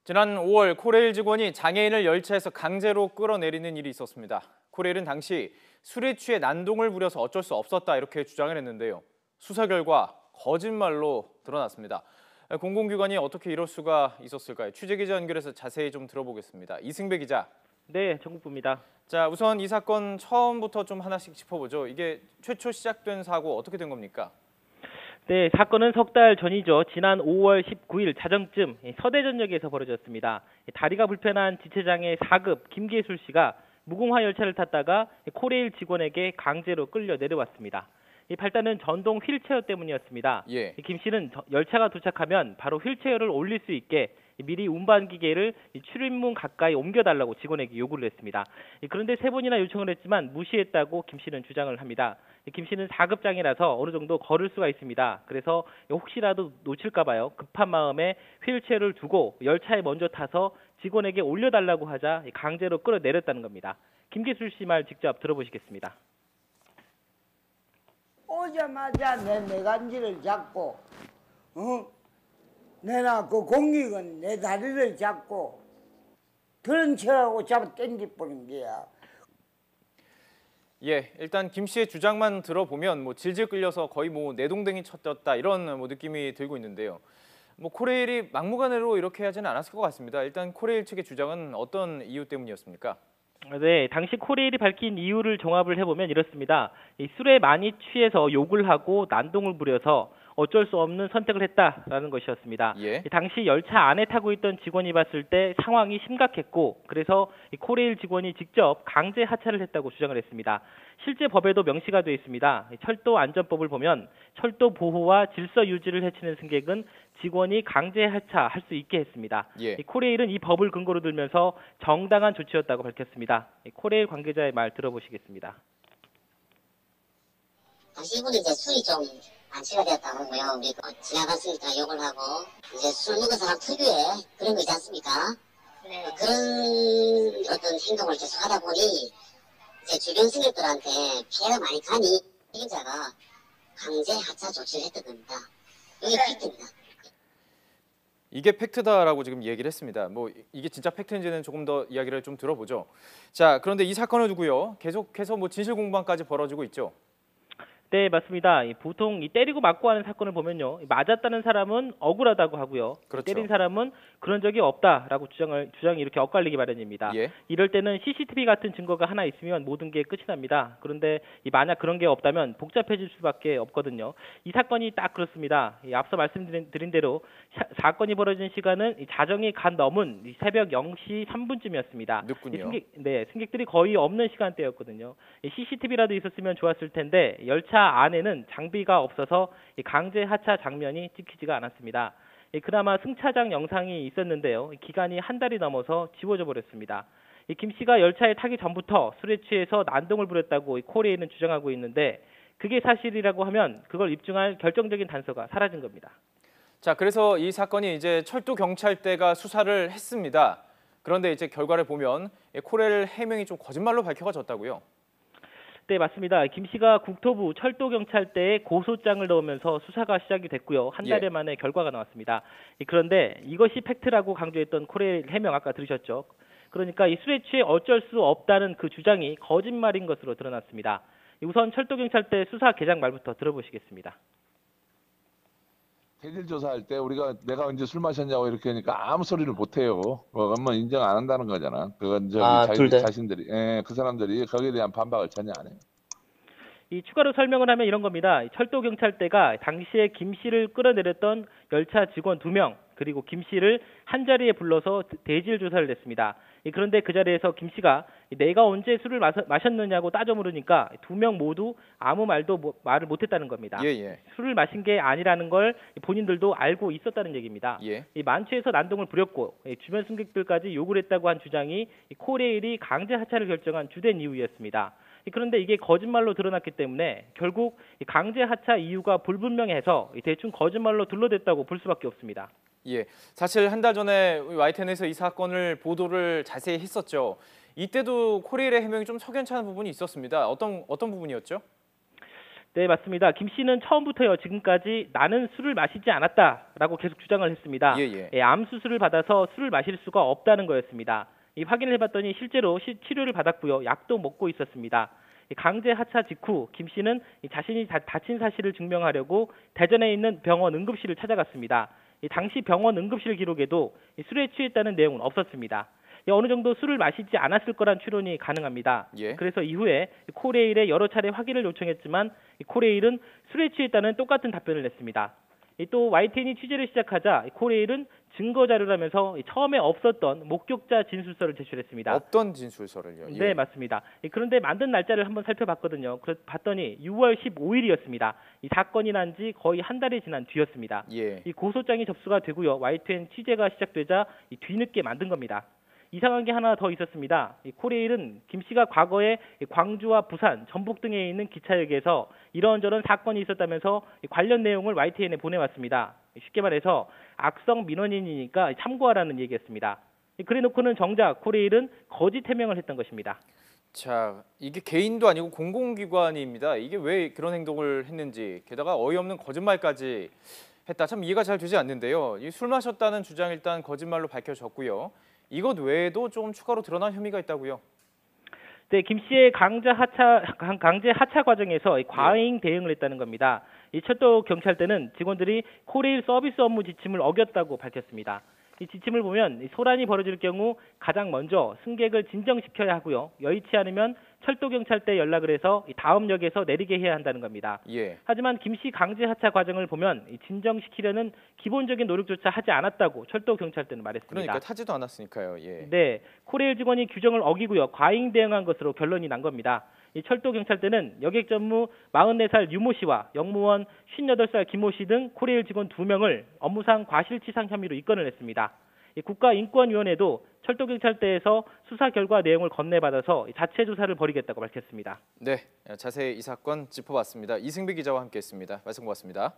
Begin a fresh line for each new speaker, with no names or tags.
지난 5월 코레일 직원이 장애인을 열차에서 강제로 끌어내리는 일이 있었습니다. 코레일은 당시 술에 취해 난동을 부려서 어쩔 수 없었다 이렇게 주장을 했는데요. 수사 결과 거짓말로 드러났습니다. 공공기관이 어떻게 이럴 수가 있었을까요? 취재기자 연결해서 자세히 좀 들어보겠습니다. 이승배 기자.
네, 정국부입니다.
자, 우선 이 사건 처음부터 좀 하나씩 짚어보죠. 이게 최초 시작된 사고 어떻게 된 겁니까?
네, 사건은 석 달 전이죠. 지난 5월 19일 자정쯤 서대전역에서 벌어졌습니다. 다리가 불편한 지체장애 4급 김계술 씨가 무궁화 열차를 탔다가 코레일 직원에게 강제로 끌려 내려왔습니다. 이 발단은 전동 휠체어 때문이었습니다. 김 씨는 열차가 도착하면 바로 휠체어를 올릴 수 있게 미리 운반 기계를 출입문 가까이 옮겨달라고 직원에게 요구를 했습니다. 그런데 3번이나 요청을 했지만 무시했다고 김 씨는 주장을 합니다. 김 씨는 4급 장애라서 어느 정도 걸을 수가 있습니다. 그래서 혹시라도 놓칠까 봐요. 급한 마음에 휠체어를 두고 열차에 먼저 타서 직원에게 올려달라고 하자 강제로 끌어내렸다는 겁니다. 김계술 씨 말 직접 들어보시겠습니다.
오자마자 내 내간지를 잡고, 내나 그 공익은 내 다리를 잡고 그런 척하고 잡아 당겨버린 거야.
예, 일단 김 씨의 주장만 들어보면 질질 끌려서 거의 내동댕이 쳤다 이런 느낌이 들고 있는데요. 코레일이 막무가내로 이렇게 하지는 않았을 것 같습니다. 일단 코레일 측의 주장은 어떤 이유 때문이었습니까?
네, 당시 코레일이 밝힌 이유를 종합을 해보면 이렇습니다. 이 술에 많이 취해서 욕을 하고 난동을 부려서 어쩔 수 없는 선택을 했다라는 것이었습니다. 당시 열차 안에 타고 있던 직원이 봤을 때 상황이 심각했고 그래서 이 코레일 직원이 직접 강제 하차를 했다고 주장을 했습니다. 실제 법에도 명시가 되어 있습니다. 철도 안전법을 보면 철도 보호와 질서 유지를 해치는 승객은 직원이 강제 하차할 수 있게 했습니다. 코레일은 이 법을 근거로 들면서 정당한 조치였다고 밝혔습니다. 코레일 관계자의 말 들어보시겠습니다.
당시 이분은 이제 술이 좀 안취가 되었다고 하고요. 우리 지나갔으니까 욕을 하고 이제 술 먹은 사람 특유의 그런 거 있지 않습니까? 네. 그런 어떤 행동을 계속 하다 보니 이제 주변 승객들한테 피해가 많이 가니 책임자가 강제 하차 조치를 했던 겁니다. 이게 팩트입니다.
이게 팩트다라고 지금 얘기를 했습니다. 이게 진짜 팩트인지는 조금 더 이야기를 좀 들어보죠. 자, 그런데 이 사건을 두고요. 계속해서 진실 공방까지 벌어지고 있죠.
네, 맞습니다. 보통 이 때리고 맞고 하는 사건을 보면요, 맞았다는 사람은 억울하다고 하고요.
그렇죠.
때린 사람은 그런 적이 없다라고 주장이 이렇게 엇갈리기 마련입니다. 이럴 때는 CCTV 같은 증거가 하나 있으면 모든 게 끝이 납니다. 그런데 만약 그런 게 없다면 복잡해질 수밖에 없거든요. 이 사건이 딱 그렇습니다. 앞서 말씀드린 대로 사건이 벌어진 시간은 자정이 간 넘은 새벽 0시 3분쯤이었습니다.
늦군요.
승객들이 거의 없는 시간대였거든요. CCTV라도 있었으면 좋았을 텐데 열차 안에는 장비가 없어서 강제 하차 장면이 찍히지가 않았습니다. 그나마 승차장 영상이 있었는데요. 기간이 한 달이 넘어서 지워져 버렸습니다. 김 씨가 열차에 타기 전부터 술에 취해서 난동을 부렸다고 코레일은 주장하고 있는데 그게 사실이라고 하면 그걸 입증할 결정적인 단서가 사라진 겁니다.
자, 그래서 이 사건이 이제 철도 경찰대가 수사를 했습니다. 그런데 이제 결과를 보면 코레일 해명이 좀 거짓말로 밝혀졌다고요?
네, 맞습니다. 김 씨가 국토부 철도경찰대에 고소장을 넣으면서 수사가 시작이 됐고요. 한 달 만에 결과가 나왔습니다. 그런데 이것이 팩트라고 강조했던 코레일 해명 아까 들으셨죠? 그러니까 이 술에 취해 어쩔 수 없다는 그 주장이 거짓말인 것으로 드러났습니다. 우선 철도경찰대 수사 계장 말부터 들어보시겠습니다.
대질 조사할 때 내가 언제 술 마셨냐고 이렇게 하니까 아무 소리를 못 해요. 그건 인정 안 한다는 거잖아. 그건 자신들이 그 사람들이 거기에 대한 반박을 전혀 안 해요.
이 추가로 설명을 하면 이런 겁니다. 철도경찰대가 당시에 김 씨를 끌어내렸던 열차 직원 2명 그리고 김 씨를 한 자리에 불러서 대질 조사를 했습니다. 그런데 그 자리에서 김 씨가 내가 언제 술을 마셨느냐고 따져 물으니까 2명 모두 아무 말을 못했다는 겁니다. 술을 마신 게 아니라는 걸 본인들도 알고 있었다는 얘기입니다. 만취해서 난동을 부렸고 주변 승객들까지 욕을 했다고 한 주장이 코레일이 강제 하차를 결정한 주된 이유였습니다. 그런데 이게 거짓말로 드러났기 때문에 결국 강제 하차 이유가 불분명해서 대충 거짓말로 둘러댔다고 볼 수밖에 없습니다.
사실 한 달 전에 YTN에서 이 사건을 보도를 자세히 했었죠. 이때도 코레일의 해명이 좀 석연찮은 부분이 있었습니다. 어떤 부분이었죠?
네, 맞습니다. 김 씨는 처음부터요, 지금까지 나는 술을 마시지 않았다라고 계속 주장을 했습니다. 암 수술을 받아서 술을 마실 수가 없다는 거였습니다. 이 확인을 해봤더니 실제로 치료를 받았고요, 약도 먹고 있었습니다. 강제 하차 직후 김 씨는 자신이 다친 사실을 증명하려고 대전에 있는 병원 응급실을 찾아갔습니다. 당시 병원 응급실 기록에도 술에 취했다는 내용은 없었습니다. 어느 정도 술을 마시지 않았을 거란 추론이 가능합니다. 그래서 이후에 코레일에 여러 차례 확인을 요청했지만 코레일은 술에 취했다는 똑같은 답변을 냈습니다. 또 YTN이 취재를 시작하자 코레일은 증거 자료라면서 처음에 없었던 목격자 진술서를 제출했습니다.
어떤 진술서를요?
네, 맞습니다. 그런데 만든 날짜를 한번 살펴봤거든요. 봤더니 6월 15일이었습니다. 이 사건이 난 지 거의 한 달이 지난 뒤였습니다. 이 고소장이 접수가 되고요, YTN 취재가 시작되자 뒤늦게 만든 겁니다. 이상한 게 하나 더 있었습니다. 코레일은 김 씨가 과거에 광주와 부산, 전북 등에 있는 기차역에서 이런저런 사건이 있었다면서 관련 내용을 YTN에 보내왔습니다. 쉽게 말해서 악성 민원인이니까 참고하라는 얘기였습니다. 그래놓고는 정작 코레일은 거짓 해명을 했던 것입니다.
자, 이게 개인도 아니고 공공기관입니다. 이게 왜 그런 행동을 했는지, 게다가 어이없는 거짓말까지 했다. 참 이해가 잘 되지 않는데요. 술 마셨다는 주장 일단 거짓말로 밝혀졌고요. 이것 외에도 조금 추가로 드러난 혐의가 있다고요?
네, 김 씨의 강제 하차 과정에서 과잉 대응을 했다는 겁니다. 이 철도 경찰대는 직원들이 코레일 서비스 업무 지침을 어겼다고 밝혔습니다. 이 지침을 보면 소란이 벌어질 경우 가장 먼저 승객을 진정시켜야 하고요, 여의치 않으면 철도경찰대에 연락을 해서 다음 역에서 내리게 해야 한다는 겁니다. 하지만 김 씨 강제 하차 과정을 보면 진정시키려는 기본적인 노력조차 하지 않았다고 철도경찰대는 말했습니다.
그러니까 타지도 않았으니까요.
네, 코레일 직원이 규정을 어기고요, 과잉 대응한 것으로 결론이 난 겁니다. 이 철도경찰대는 여객 전무 44살 유모 씨와 역무원 58살 김모 씨 등 코레일 직원 2명을 업무상 과실치상 혐의로 입건을 했습니다. 국가인권위원회도 철도경찰대에서 수사 결과 내용을 건네받아서 자체 조사를 벌이겠다고 밝혔습니다.
네, 자세히 이 사건 짚어봤습니다. 이승배 기자와 함께했습니다. 말씀 고맙습니다.